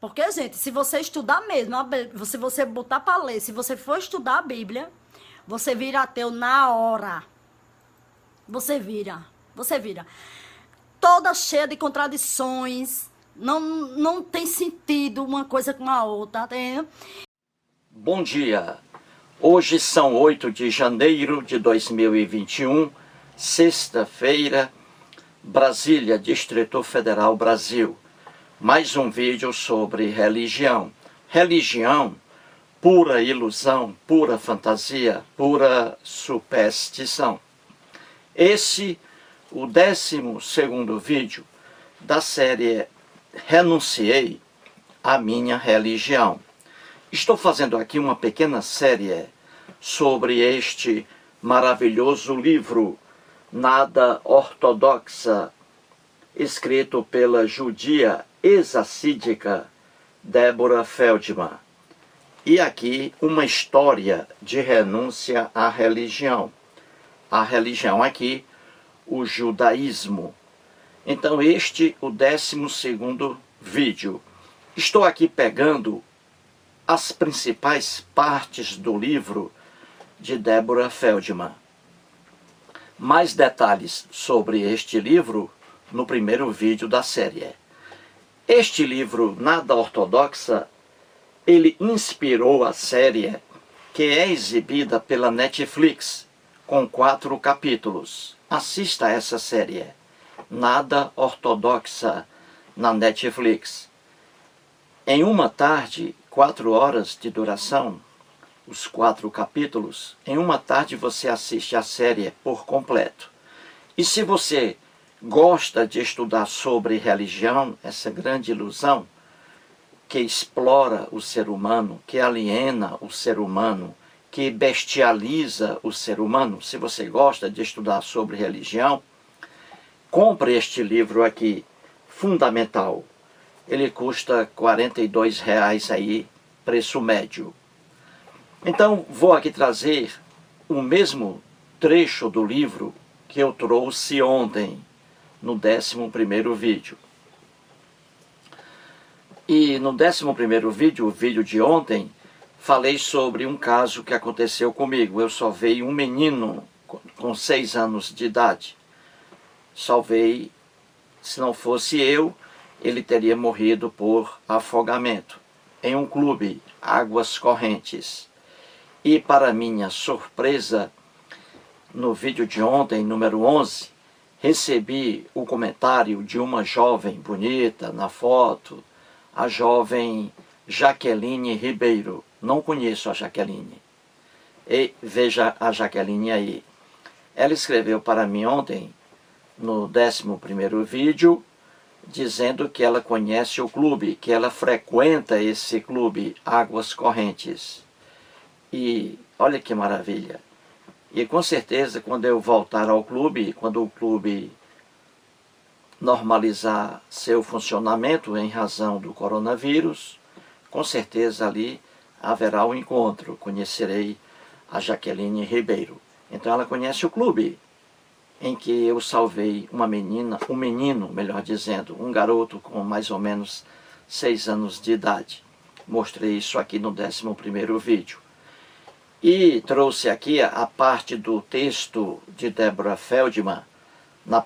Porque, gente, se você estudar mesmo, se você botar para ler, se você for estudar a Bíblia, você vira ateu na hora. Você vira. Você vira. Toda cheia de contradições. Não tem sentido uma coisa com a outra, tá entendendo? Bom dia. Hoje são 8 de janeiro de 2021, sexta-feira, Brasília, Distrito Federal, Brasil. Mais um vídeo sobre religião. Religião, pura ilusão, pura fantasia, pura superstição. Esse, o 12º vídeo da série Renunciei à Minha Religião. Estou fazendo aqui uma pequena série sobre este maravilhoso livro, Nada Ortodoxa, escrito pela judia ex-assídica Deborah Feldman. E aqui uma história de renúncia à religião. A religião aqui, o judaísmo. Então este, o 12º vídeo. Estou aqui pegando as principais partes do livro de Deborah Feldman. Mais detalhes sobre este livro no primeiro vídeo da série. Este livro, Nada Ortodoxa, ele inspirou a série que é exibida pela Netflix, com 4 capítulos. Assista essa série, Nada Ortodoxa, na Netflix. Em uma tarde, 4 horas de duração, os 4 capítulos, em uma tarde você assiste a série por completo. E se você gosta de estudar sobre religião, essa grande ilusão que explora o ser humano, que aliena o ser humano, que bestializa o ser humano, se você gosta de estudar sobre religião, compre este livro aqui, fundamental. Ele custa R$ 42 aí, preço médio. Então, vou aqui trazer o mesmo trecho do livro que eu trouxe ontem, no 11º vídeo. E no 11º vídeo, o vídeo de ontem, falei sobre um caso que aconteceu comigo. Eu salvei um menino com 6 anos de idade. Salvei, se não fosse eu, ele teria morrido por afogamento em um clube, Águas Correntes. E para minha surpresa, no vídeo de ontem, número 11, recebi o comentário de uma jovem bonita na foto, a jovem Jaqueline Ribeiro. Não conheço a Jaqueline. E veja a Jaqueline aí. Ela escreveu para mim ontem, no 11º vídeo, dizendo que ela conhece o clube, que ela frequenta esse clube, Águas Correntes. E olha que maravilha. E com certeza, quando eu voltar ao clube, quando o clube normalizar seu funcionamento em razão do coronavírus, com certeza ali haverá um encontro. Conhecerei a Jaqueline Ribeiro. Então ela conhece o clube em que eu salvei uma menina, um menino, melhor dizendo, um garoto com mais ou menos 6 anos de idade. Mostrei isso aqui no 11º vídeo. E trouxe aqui a parte do texto de Deborah Feldman nas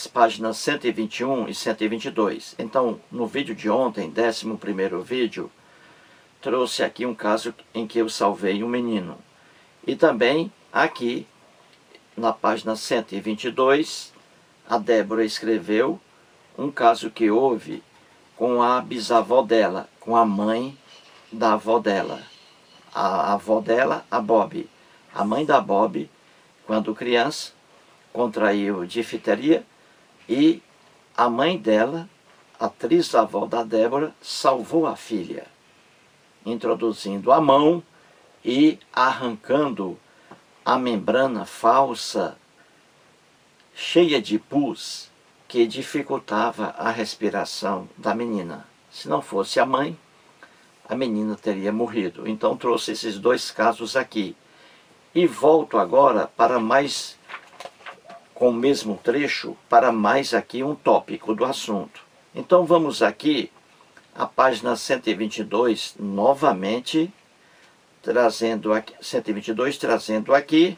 páginas 121 e 122. Então, no vídeo de ontem, 11º vídeo, trouxe aqui um caso em que eu salvei um menino. E também aqui, na página 122, a Débora escreveu um caso que houve com a bisavó dela, com a mãe da avó dela. A avó dela, a Bob. A mãe da Bob, quando criança, contraiu difteria e a mãe dela, a trisavó da Débora, salvou a filha, introduzindo a mão e arrancando a membrana falsa, cheia de pus, que dificultava a respiração da menina. Se não fosse a mãe, a menina teria morrido. Então trouxe esses 2 casos aqui. E volto agora para mais, com o mesmo trecho, para mais aqui um tópico do assunto. Então vamos aqui a página 122, novamente, trazendo aqui, 122, trazendo aqui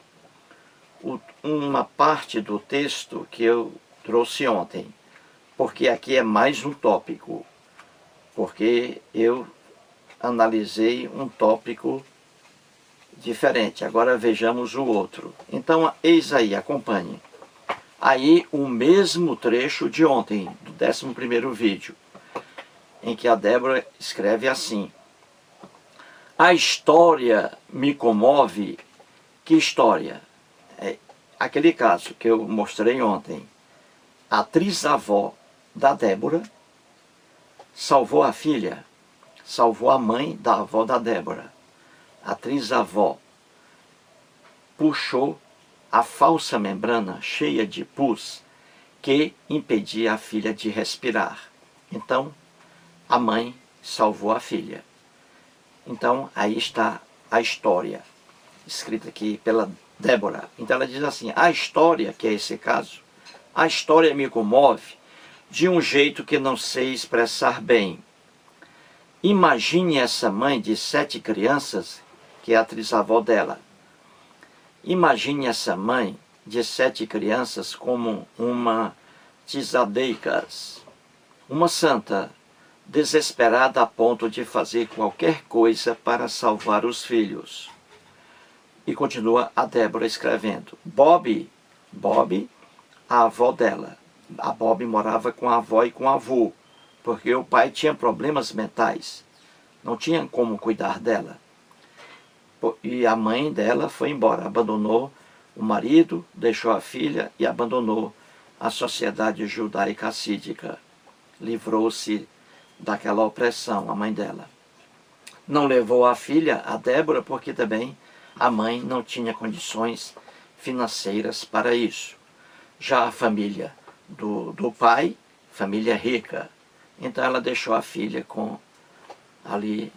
uma parte do texto que eu trouxe ontem, porque aqui é mais um tópico, porque eu analisei um tópico diferente. Agora vejamos o outro. Então, eis aí, acompanhe. Aí o mesmo trecho de ontem, do 11º vídeo, em que a Débora escreve assim: a história me comove. Que história? É aquele caso que eu mostrei ontem. A trisavó da Débora salvou a filha, salvou a mãe da avó da Débora. A trisavó puxou a falsa membrana cheia de pus que impedia a filha de respirar. Então, a mãe salvou a filha. Então, aí está a história, escrita aqui pela Débora. Então, ela diz assim: a história, que é esse caso, a história me comove de um jeito que não sei expressar bem. Imagine essa mãe de 7 crianças, que é a trisavó dela. Imagine essa mãe de 7 crianças como uma Tzadeikas, uma santa, desesperada a ponto de fazer qualquer coisa para salvar os filhos. E continua a Débora escrevendo. Bob, a avó dela. A Bob morava com a avó e com o avô, porque o pai tinha problemas mentais. Não tinha como cuidar dela. E a mãe dela foi embora, abandonou o marido, deixou a filha e abandonou a sociedade judaica assídica. Livrou-se daquela opressão, a mãe dela. Não levou a filha, a Débora, porque também a mãe não tinha condições financeiras para isso. Já a família do pai, família rica, então ela deixou a filha com ali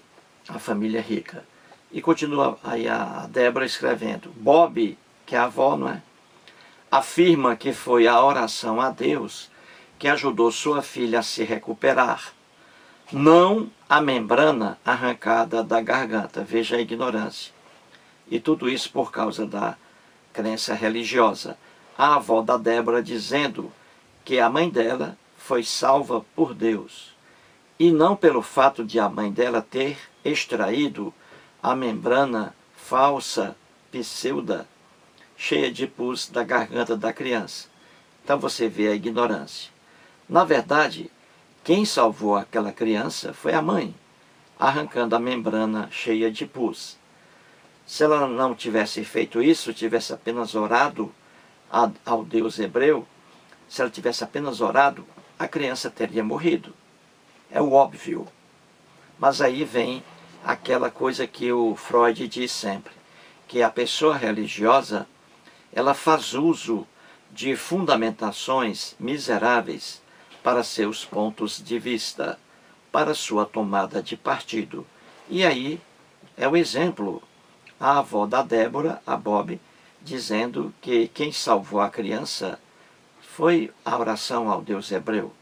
a família rica. E continua aí a Débora escrevendo. Bob, que é a avó, não é? Afirma que foi a oração a Deus que ajudou sua filha a se recuperar, não a membrana arrancada da garganta. Veja a ignorância. E tudo isso por causa da crença religiosa. A avó da Débora dizendo que a mãe dela foi salva por Deus, e não pelo fato de a mãe dela ter extraído a membrana falsa, pseuda, cheia de pus da garganta da criança. Então você vê a ignorância. Na verdade, quem salvou aquela criança foi a mãe, arrancando a membrana cheia de pus. Se ela não tivesse feito isso, tivesse apenas orado ao Deus hebreu, se ela tivesse apenas orado, a criança teria morrido. É o óbvio. Mas aí vem aquela coisa que o Freud diz sempre, que a pessoa religiosa, ela faz uso de fundamentações miseráveis para seus pontos de vista, para sua tomada de partido. E aí é o exemplo, a avó da Débora, a Bob, dizendo que quem salvou a criança foi a oração ao Deus hebreu.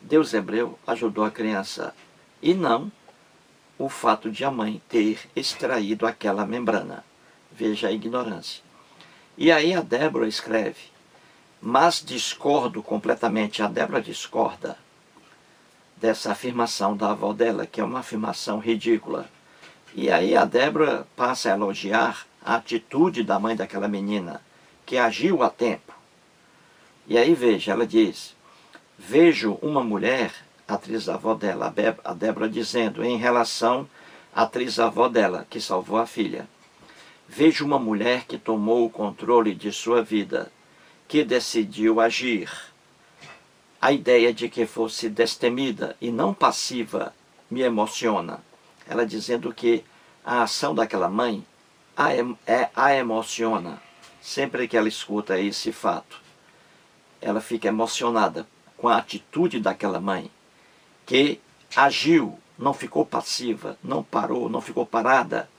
Deus hebreu ajudou a criança, e não o fato de a mãe ter extraído aquela membrana. Veja a ignorância. E aí a Débora escreve, mas discordo completamente, a Débora discorda dessa afirmação da avó dela, que é uma afirmação ridícula. E aí a Débora passa a elogiar a atitude da mãe daquela menina, que agiu a tempo. E aí veja, ela diz, vejo uma mulher, a trisavó dela, a Débora dizendo, em relação à trisavó dela, que salvou a filha. Vejo uma mulher que tomou o controle de sua vida, que decidiu agir. A ideia de que fosse destemida e não passiva me emociona. Ela dizendo que a ação daquela mãe a emociona. Sempre que ela escuta esse fato, ela fica emocionada com a atitude daquela mãe, que agiu, não ficou passiva, não parou, não ficou parada,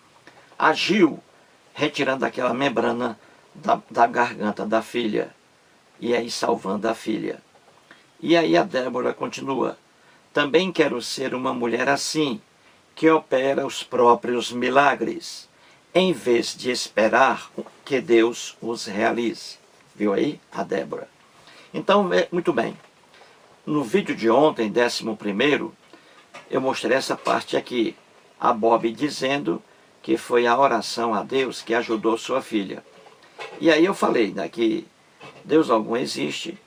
agiu, retirando aquela membrana da garganta da filha, e aí salvando a filha. E aí a Débora continua, Também quero ser uma mulher assim, que opera os próprios milagres, em vez de esperar que Deus os realize. Viu aí a Débora? Então, muito bem. No vídeo de ontem, 11º, eu mostrei essa parte aqui. A Bob dizendo que foi a oração a Deus que ajudou sua filha. E aí eu falei, né, que Deus algum existe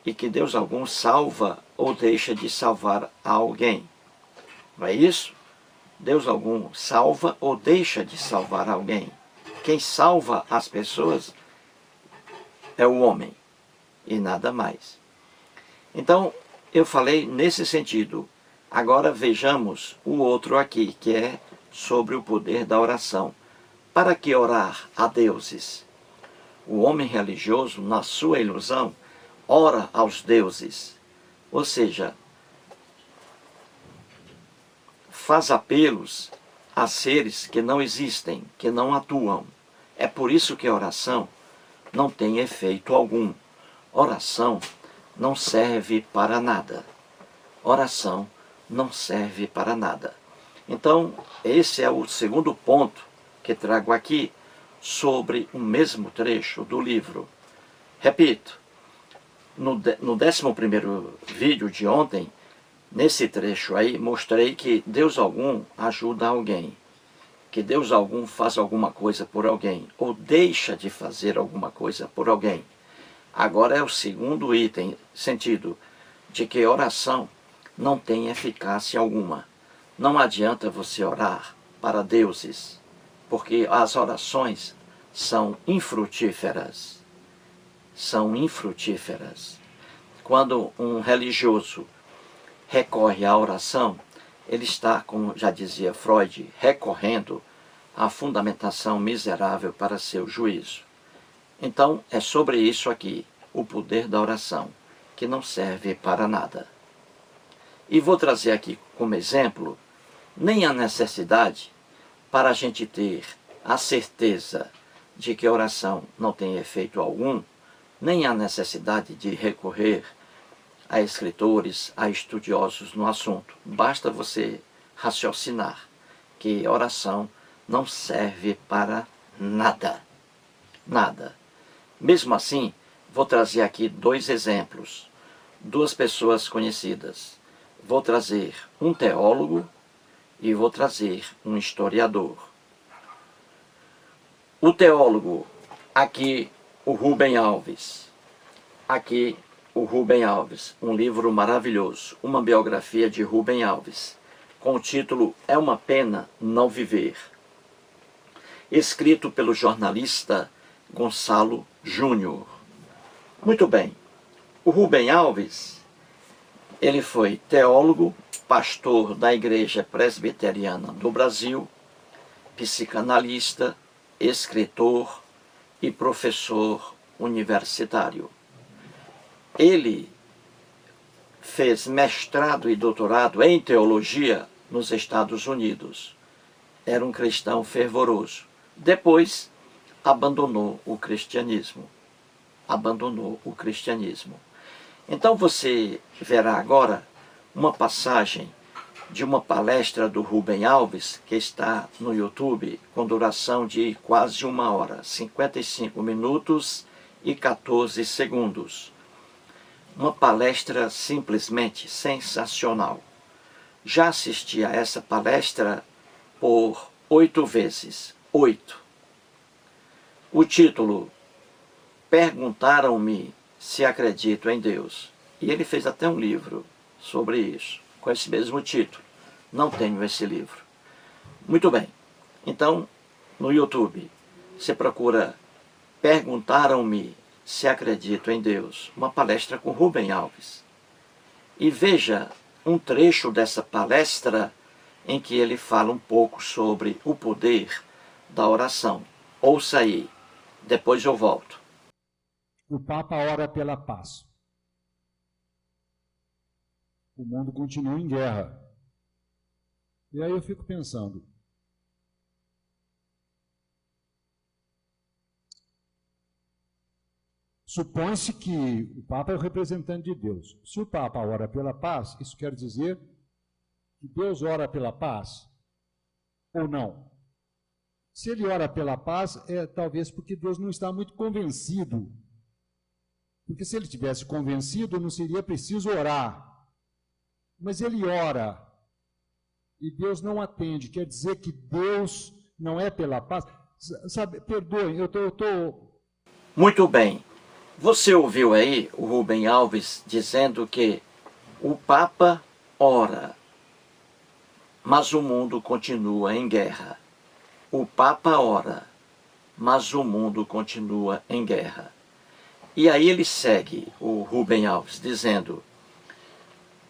e que Deus algum salva ou deixa de salvar alguém. Não é isso? Deus algum salva ou deixa de salvar alguém. Quem salva as pessoas é o homem e nada mais. Então, eu falei nesse sentido. Agora vejamos o outro aqui, que é sobre o poder da oração. Para que orar a deuses? O homem religioso, na sua ilusão, ora aos deuses. Ou seja, faz apelos a seres que não existem, que não atuam. É por isso que a oração não tem efeito algum. Oração não serve para nada. Oração não serve para nada. Então, esse é o segundo ponto que trago aqui sobre o mesmo trecho do livro. Repito, no 11º vídeo de ontem, nesse trecho aí, mostrei que Deus algum ajuda alguém, que Deus algum faz alguma coisa por alguém, ou deixa de fazer alguma coisa por alguém. Agora é o segundo item, sentido de que oração não tem eficácia alguma. Não adianta você orar para deuses, porque as orações são infrutíferas. São infrutíferas. Quando um religioso recorre à oração, ele está, como já dizia Freud, recorrendo à fundamentação miserável para seu juízo. Então, é sobre isso aqui, o poder da oração, que não serve para nada. E vou trazer aqui como exemplo, nem a necessidade para a gente ter a certeza de que a oração não tem efeito algum, nem a necessidade de recorrer a escritores, a estudiosos no assunto. Basta você raciocinar que oração não serve para nada. Nada. Mesmo assim, vou trazer aqui 2 exemplos. 2 pessoas conhecidas. Vou trazer um teólogo e vou trazer um historiador. O teólogo, aqui o Rubem Alves. Aqui o Rubem Alves, um livro maravilhoso, uma biografia de Rubem Alves, com o título É uma Pena Não Viver. Escrito pelo jornalista Gonçalo Júnior. Muito bem, o Rubem Alves, ele foi teólogo, pastor da Igreja Presbiteriana do Brasil, psicanalista, escritor e professor universitário. Ele fez mestrado e doutorado em teologia nos Estados Unidos. Era um cristão fervoroso. Depois, abandonou o cristianismo. Abandonou o cristianismo. Então você verá agora uma passagem de uma palestra do Rubem Alves, que está no YouTube, com duração de quase 1 hora, 55 minutos e 14 segundos. Uma palestra simplesmente sensacional. Já assisti a essa palestra por 8 vezes. 8. O título, Perguntaram-me se acredito em Deus. E ele fez até um livro sobre isso, com esse mesmo título. Não tenho esse livro. Muito bem. Então, no YouTube, você procura Perguntaram-me se acredito em Deus. Uma palestra com Rubem Alves. E veja um trecho dessa palestra em que ele fala um pouco sobre o poder da oração. Ouça aí, depois eu volto. O Papa ora pela paz. O mundo continua em guerra. E aí eu fico pensando, supõe-se que o Papa é o representante de Deus. Se o Papa ora pela paz, isso quer dizer que Deus ora pela paz ou não? Se ele ora pela paz, é talvez porque Deus não está muito convencido. Porque se ele tivesse convencido, não seria preciso orar. Mas ele ora e Deus não atende. Quer dizer que Deus não é pela paz? Sabe, perdoem, eu estou... Muito bem. Você ouviu aí o Rubem Alves dizendo que o Papa ora, mas o mundo continua em guerra. O Papa ora, mas o mundo continua em guerra. E aí ele segue, o Rubem Alves, dizendo: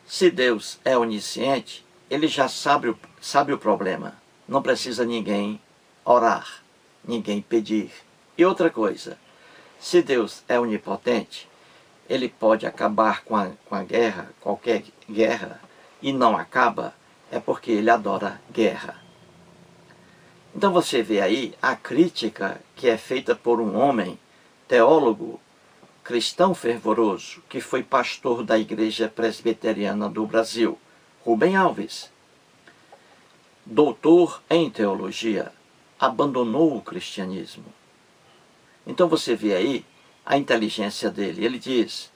se Deus é onisciente, ele já sabe o problema. Não precisa ninguém orar, ninguém pedir. E outra coisa, se Deus é onipotente, ele pode acabar com a guerra, qualquer guerra, e não acaba, é porque ele adora guerra. Então você vê aí a crítica que é feita por um homem, teólogo, cristão fervoroso, que foi pastor da Igreja Presbiteriana do Brasil, Rubem Alves. Doutor em teologia, abandonou o cristianismo. Então você vê aí a inteligência dele. Ele diz: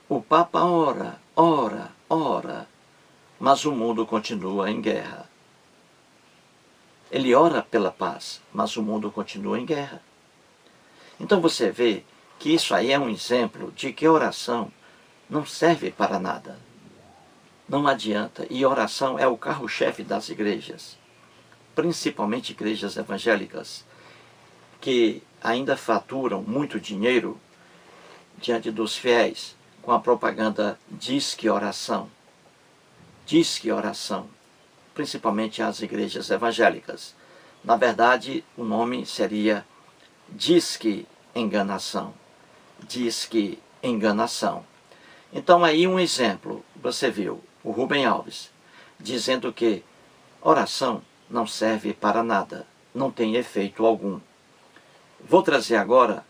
o Papa ora, ora, ora, mas o mundo continua em guerra. Ele ora pela paz, mas o mundo continua em guerra. Então você vê que isso aí é um exemplo de que oração não serve para nada. Não adianta. E oração é o carro-chefe das igrejas, principalmente igrejas evangélicas, que ainda faturam muito dinheiro diante dos fiéis com a propaganda Disque Oração. Disque Oração. Principalmente as igrejas evangélicas. Na verdade, o nome seria Disque Enganação. Disque Enganação. Então aí um exemplo, você viu, o Rubem Alves, dizendo que oração não serve para nada, não tem efeito algum. Vou trazer agora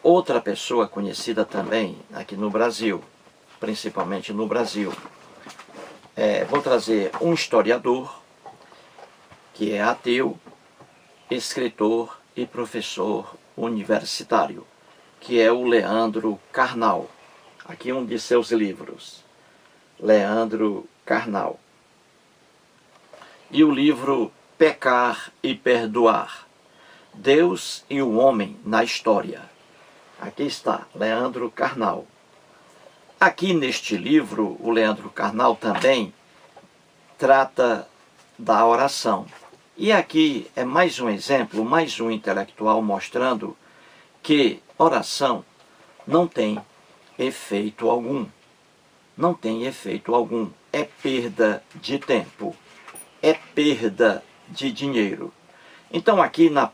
outra pessoa conhecida também aqui no Brasil, principalmente no Brasil. Vou trazer um historiador que é ateu, escritor e professor universitário, que é o Leandro Carnal. Aqui um de seus livros, Leandro Carnal. E o livro Pecar e Perdoar, Deus e o Homem na História. Aqui está, Leandro Carnal. Aqui neste livro, o Leandro Carnal também trata da oração. E aqui é mais um exemplo, mais um intelectual mostrando que oração não tem efeito algum. Não tem efeito algum. É perda de tempo. É perda de dinheiro. Então aqui nas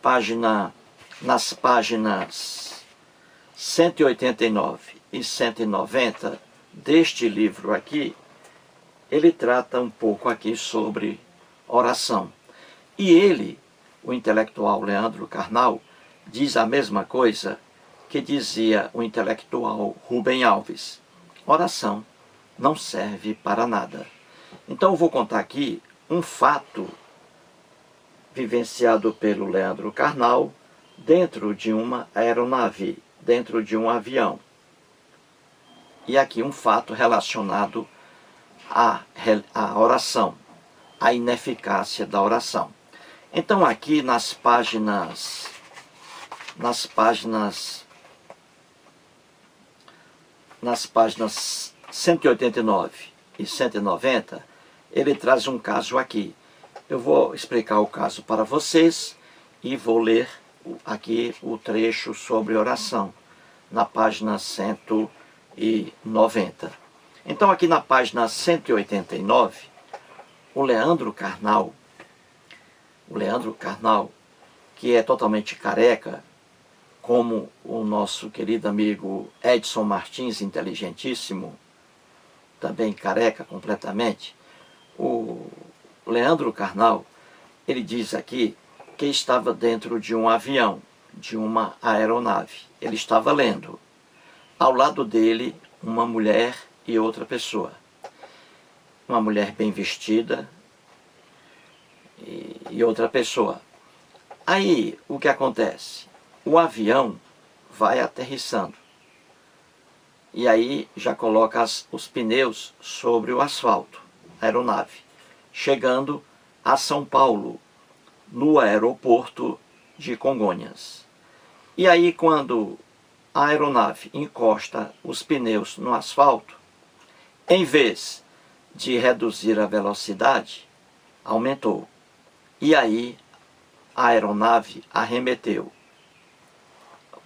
páginas 189 e 190 deste livro aqui, ele trata um pouco aqui sobre oração. E ele, o intelectual Leandro Carnal, diz a mesma coisa que dizia o intelectual Rubem Alves. Oração não serve para nada. Então eu vou contar aqui um fato vivenciado pelo Leandro Carnal dentro de uma aeronave, dentro de um avião. E aqui um fato relacionado à oração, à ineficácia da oração. Então aqui nas páginas 189 e 190, ele traz um caso aqui. Eu vou explicar o caso para vocês e vou ler aqui o trecho sobre oração, na página 190. Então aqui na página 189, o Leandro Carnal, que é totalmente careca, como o nosso querido amigo Edson Martins, inteligentíssimo, também careca completamente, o Leandro Carnal, ele diz aqui que estava dentro de um avião, de uma aeronave. Ele estava lendo. Ao lado dele, uma mulher e outra pessoa. uma mulher bem vestida e outra pessoa. Aí, o que acontece? O avião vai aterrissando. E aí já coloca os pneus sobre o asfalto, a aeronave, chegando a São Paulo, no aeroporto de Congonhas. E aí, quando a aeronave encosta os pneus no asfalto, em vez de reduzir a velocidade, aumentou. E aí a aeronave arremeteu.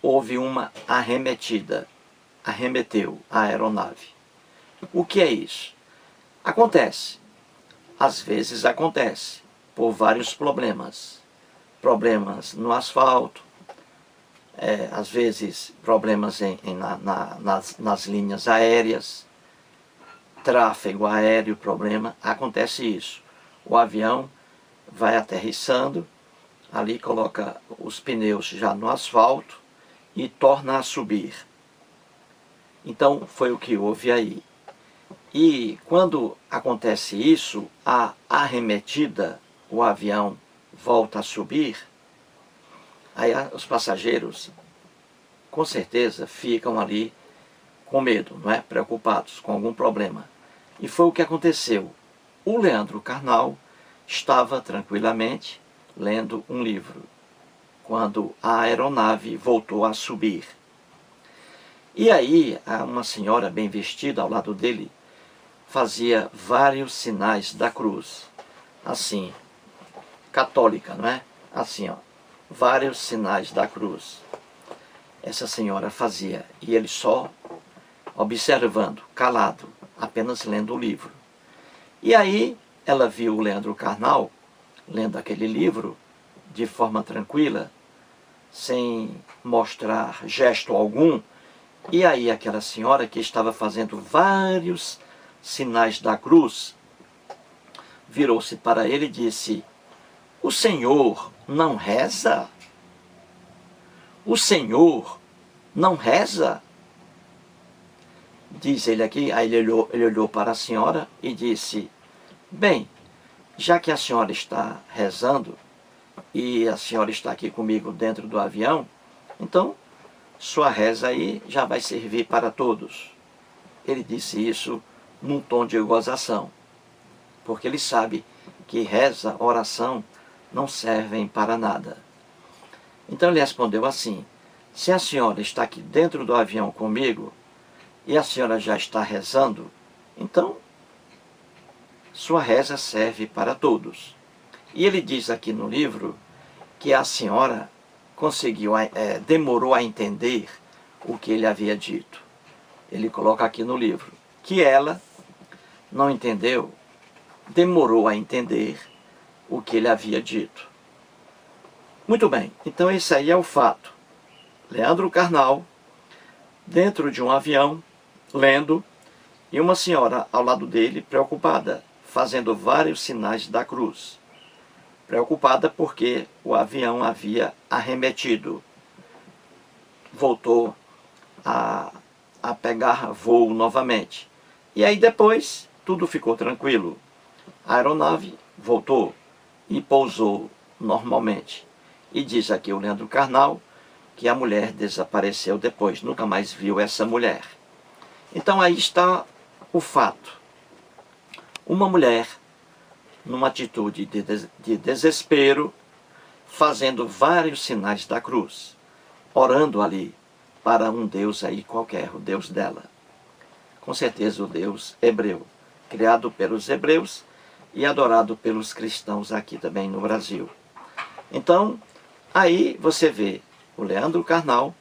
Houve uma arremetida. Arremeteu a aeronave. O que é isso? Acontece. Às vezes acontece por vários problemas. Problemas no asfalto, às vezes problemas nas linhas aéreas, tráfego aéreo, problema, acontece isso. O avião vai aterrissando, ali coloca os pneus já no asfalto e torna a subir. Então foi o que houve aí. E quando acontece isso, a arremetida, o avião volta a subir, aí os passageiros com certeza ficam ali com medo, não é? Preocupados com algum problema. E foi o que aconteceu. O Leandro Carnal estava tranquilamente lendo um livro, quando a aeronave voltou a subir. E aí, uma senhora bem vestida ao lado dele fazia vários sinais da cruz, assim, católica, não é? Assim, ó, vários sinais da cruz. Essa senhora fazia, e ele só observando, calado, apenas lendo o livro. E aí ela viu o Leandro Carnal lendo aquele livro de forma tranquila, sem mostrar gesto algum, e aí aquela senhora que estava fazendo vários sinais da cruz, virou-se para ele e disse: "O Senhor não reza? O Senhor não reza?" Diz ele aqui, aí ele olhou para a senhora e disse: "Bem, já que a senhora está rezando e a senhora está aqui comigo dentro do avião, então sua reza aí já vai servir para todos." Ele disse isso num tom de gozação, porque ele sabe que reza, oração, não servem para nada. Então ele respondeu assim: "Se a senhora está aqui dentro do avião comigo e a senhora já está rezando, então sua reza serve para todos." E ele diz aqui no livro que a senhora demorou a entender o que ele havia dito. Ele coloca aqui no livro que ela não entendeu, demorou a entender o que ele havia dito. Muito bem, então esse aí é o fato. Leandro Carnal, dentro de um avião, lendo, e uma senhora ao lado dele, preocupada, fazendo vários sinais da cruz. Preocupada porque o avião havia arremetido. Voltou a pegar voo novamente. E aí depois, tudo ficou tranquilo. A aeronave voltou e pousou normalmente. E diz aqui o Leandro Carnal que a mulher desapareceu depois, nunca mais viu essa mulher. Então aí está o fato. Uma mulher, numa atitude de desespero, fazendo vários sinais da cruz, orando ali para um Deus aí qualquer, o Deus dela. Com certeza o Deus hebreu, criado pelos hebreus e adorado pelos cristãos aqui também no Brasil. Então, aí você vê o Leandro Carnal,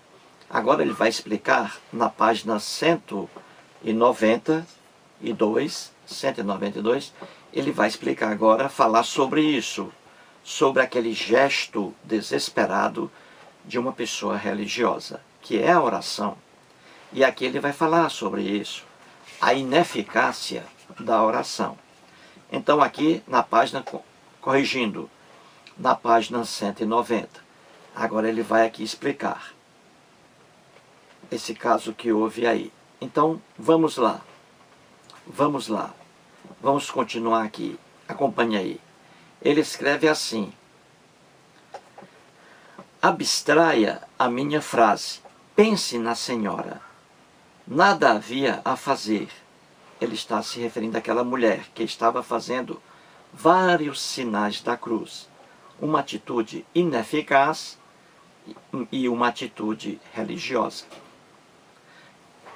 agora ele vai explicar na página 192, ele vai explicar agora, falar sobre isso, sobre aquele gesto desesperado de uma pessoa religiosa, que é a oração. E aqui ele vai falar sobre isso, a ineficácia da oração. Então aqui na página, corrigindo, na página 190, agora ele vai aqui explicar esse caso que houve aí. Então vamos lá, vamos Vamos continuar aqui. Acompanhe aí. Ele escreve assim: abstraia a minha frase. Pense na senhora. Nada havia a fazer. Ele está se referindo àquela mulher que estava fazendo vários sinais da cruz. Uma atitude ineficaz e uma atitude religiosa.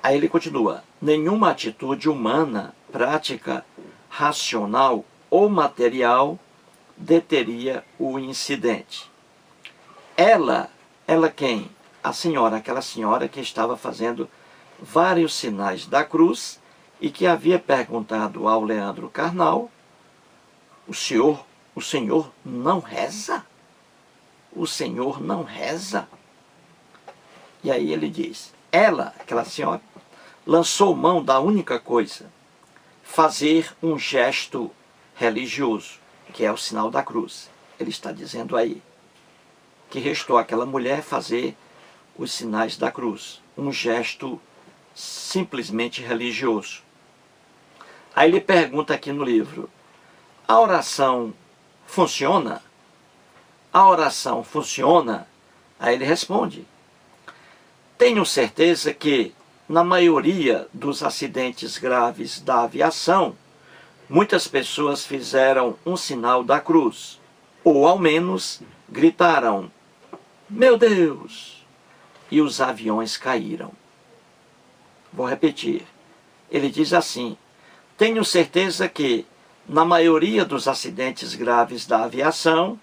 Aí ele continua: nenhuma atitude humana, prática, racional ou material deteria o incidente. Ela quem? A senhora, aquela senhora que estava fazendo vários sinais da cruz e que havia perguntado ao Leandro Carnal: o senhor não reza? O senhor não reza? E aí ele diz: ela, aquela senhora, lançou mão da única coisa, fazer um gesto religioso, que é o sinal da cruz. Ele está dizendo aí que restou àquela mulher fazer os sinais da cruz, um gesto simplesmente religioso. Aí ele pergunta aqui no livro: a oração funciona? A oração funciona? Aí ele responde: tenho certeza que, na maioria dos acidentes graves da aviação, muitas pessoas fizeram um sinal da cruz, ou ao menos gritaram: meu Deus! E os aviões caíram. Vou repetir. Ele diz assim: tenho certeza que, na maioria dos acidentes graves da aviação,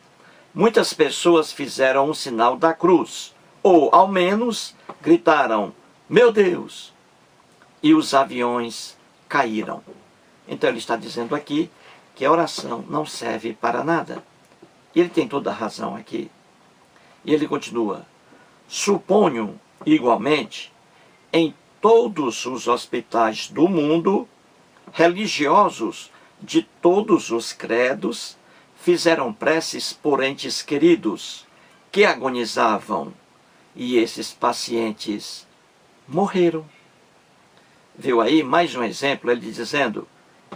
muitas pessoas fizeram um sinal da cruz, ou ao menos gritaram: meu Deus! E os aviões caíram. Então ele está dizendo aqui que a oração não serve para nada. E ele tem toda a razão aqui. E ele continua: suponho, igualmente, em todos os hospitais do mundo, religiosos de todos os credos fizeram preces por entes queridos que agonizavam, e esses pacientes morreram. Viu aí mais um exemplo, ele dizendo,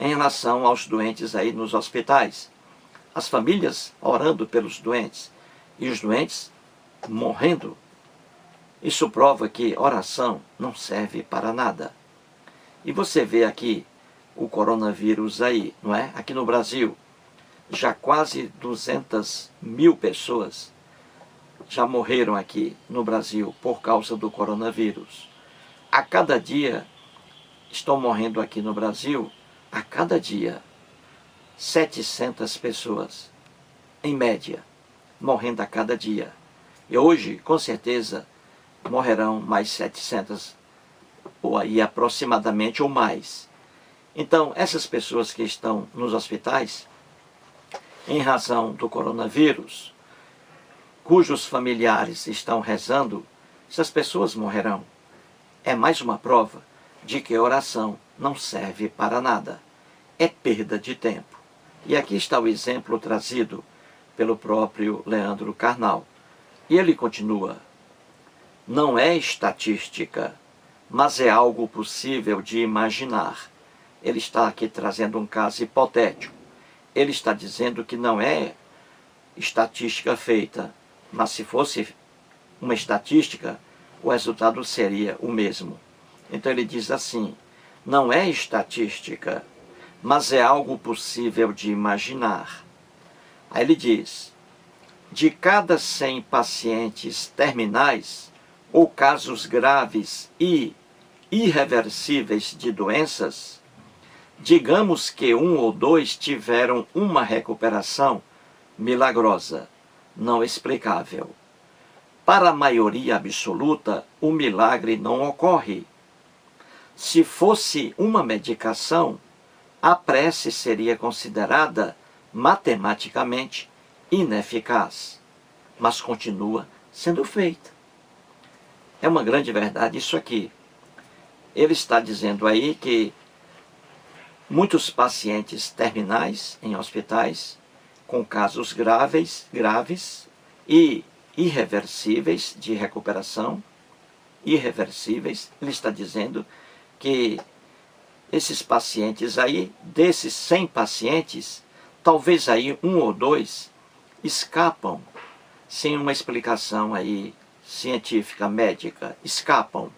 em relação aos doentes aí nos hospitais, as famílias orando pelos doentes e os doentes morrendo. Isso prova que oração não serve para nada. E você vê aqui o coronavírus aí, não é? Aqui no Brasil, já quase 200 mil pessoas já morreram aqui no Brasil por causa do coronavírus. A cada dia estão morrendo aqui no Brasil, a cada dia, 700 pessoas, em média, morrendo a cada dia. E hoje, com certeza, morrerão mais 700, ou aí aproximadamente, ou mais. Então, essas pessoas que estão nos hospitais, em razão do coronavírus, cujos familiares estão rezando, essas pessoas morrerão. É mais uma prova de que a oração não serve para nada. É perda de tempo. E aqui está o exemplo trazido pelo próprio Leandro Carnal. E ele continua: não é estatística, mas é algo possível de imaginar. Ele está aqui trazendo um caso hipotético. Ele está dizendo que não é estatística feita, mas se fosse uma estatística, o resultado seria o mesmo. Então ele diz assim: não é estatística, mas é algo possível de imaginar. Aí ele diz: de cada 100 pacientes terminais ou casos graves e irreversíveis de doenças, digamos que 1 ou 2 tiveram uma recuperação milagrosa, não explicável. Para a maioria absoluta, o milagre não ocorre. Se fosse uma medicação, a prece seria considerada matematicamente ineficaz, mas continua sendo feita. É uma grande verdade isso aqui. Ele está dizendo aí que muitos pacientes terminais em hospitais, com casos graves e irreversíveis de recuperação, irreversíveis, ele está dizendo que esses pacientes aí, desses 100 pacientes, talvez aí 1 ou 2 escapam sem uma explicação aí científica, médica, escapam,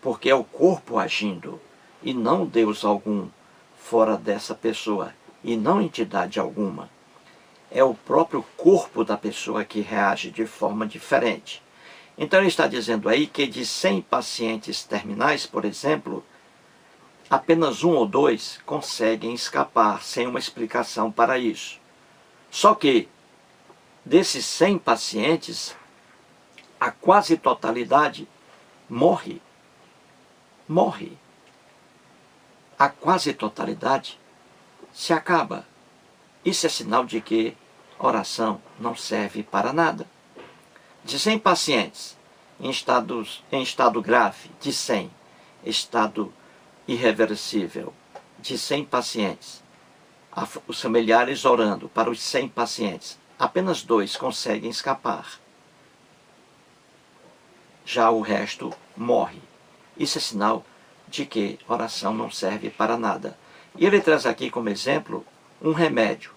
porque é o corpo agindo e não Deus algum fora dessa pessoa e não entidade alguma. É o próprio corpo da pessoa que reage de forma diferente. Então ele está dizendo aí que de 100 pacientes terminais, por exemplo, apenas 1 ou 2 conseguem escapar sem uma explicação para isso. Só que desses 100 pacientes, a quase totalidade morre. Morre. A quase totalidade se acaba. Isso é sinal de que oração não serve para nada. De 100 pacientes em estado grave, de 100, estado irreversível, de 100 pacientes, os familiares orando para os 100 pacientes, apenas 2 conseguem escapar. Já o resto morre. Isso é sinal de que oração não serve para nada. E ele traz aqui como exemplo um remédio.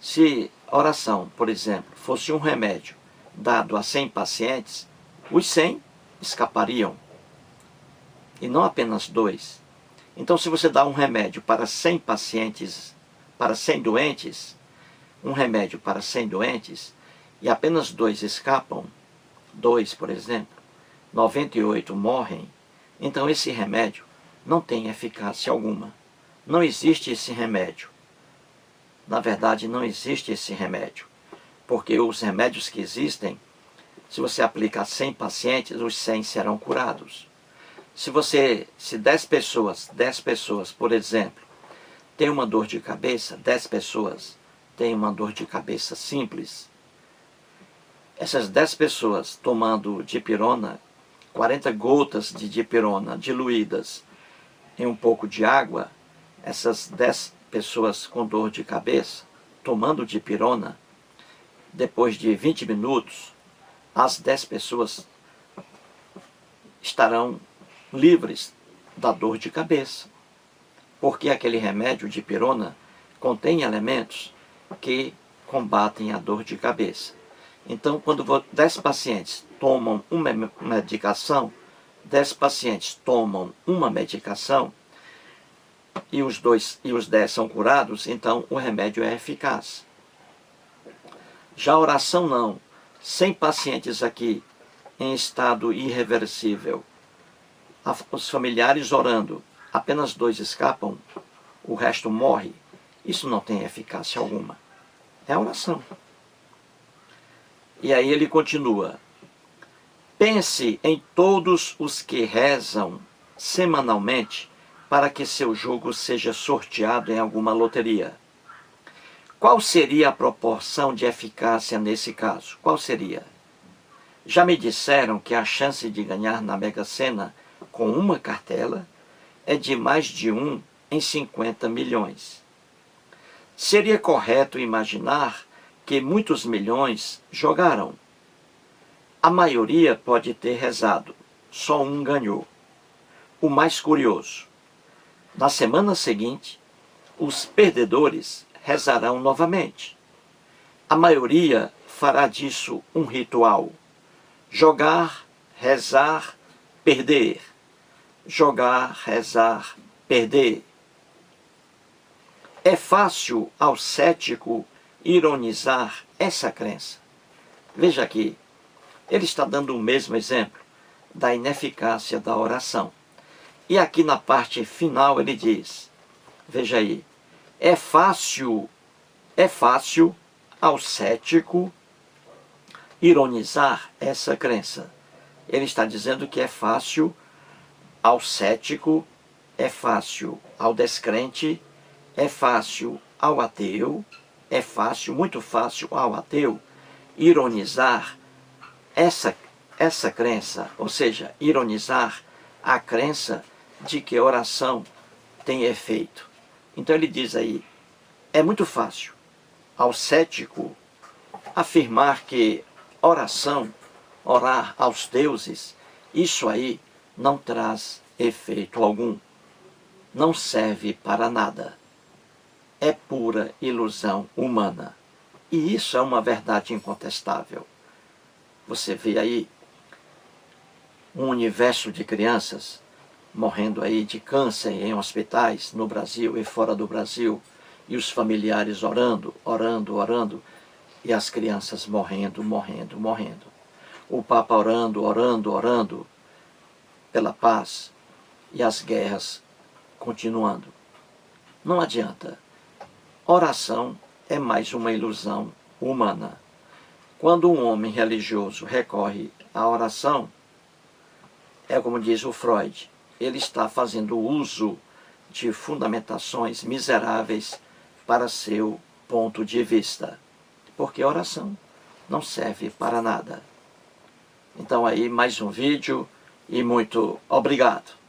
Se oração, por exemplo, fosse um remédio dado a 100 pacientes, os 100 escapariam. E não apenas 2. Então, se você dá um remédio para 100 pacientes, para 100 doentes, um remédio para 100 doentes, e apenas 2 escapam, 2, por exemplo, 98 morrem, então esse remédio não tem eficácia alguma. Não existe esse remédio. Na verdade, não existe esse remédio. Porque os remédios que existem, se você aplica a 100 pacientes, os 100 serão curados. Se 10 pessoas, por exemplo, têm uma dor de cabeça, 10 pessoas têm uma dor de cabeça simples, essas 10 pessoas tomando dipirona, 40 gotas de dipirona diluídas em um pouco de água, essas 10 pessoas com dor de cabeça, tomando dipirona, depois de 20 minutos, as 10 pessoas estarão livres da dor de cabeça. Porque aquele remédio dipirona contém elementos que combatem a dor de cabeça. Então, quando 10 pacientes tomam uma medicação, 10 pacientes tomam uma medicação, e os 10 são curados, então o remédio é eficaz. Já a oração não. 100 pacientes aqui em estado irreversível, os familiares orando, apenas 2 escapam, o resto morre. Isso não tem eficácia alguma. É a oração. E aí ele continua. Pense em todos os que rezam semanalmente para que seu jugo seja sorteado em alguma loteria. Qual seria a proporção de eficácia nesse caso? Qual seria? Já me disseram que a chance de ganhar na Mega Sena com uma cartela é de mais de 1 em 50 milhões. Seria correto imaginar que muitos milhões jogaram. A maioria pode ter rezado, só um ganhou. O mais curioso, na semana seguinte, os perdedores rezarão novamente. A maioria fará disso um ritual. Jogar, rezar, perder. Jogar, rezar, perder. É fácil ao cético ironizar essa crença. Veja aqui, ele está dando o mesmo exemplo da ineficácia da oração. E aqui na parte final ele diz, veja aí, é fácil ao cético ironizar essa crença. Ele está dizendo que é fácil ao cético, é fácil ao descrente, é fácil ao ateu, é fácil, muito fácil ao ateu, ironizar essa crença, ou seja, ironizar a crença de que oração tem efeito. Então ele diz aí, é muito fácil ao cético afirmar que oração, orar aos deuses, isso aí não traz efeito algum. não serve para nada. É pura ilusão humana. E isso é uma verdade incontestável. Você vê aí um universo de crianças morrendo aí de câncer em hospitais no Brasil e fora do Brasil, e os familiares orando, orando, orando, e as crianças morrendo, morrendo, morrendo. O Papa orando, orando, orando pela paz e as guerras continuando. Não adianta. Oração é mais uma ilusão humana. Quando um homem religioso recorre à oração, é como diz o Freud, ele está fazendo uso de fundamentações miseráveis para seu ponto de vista. Porque oração não serve para nada. Então aí mais um vídeo e muito obrigado.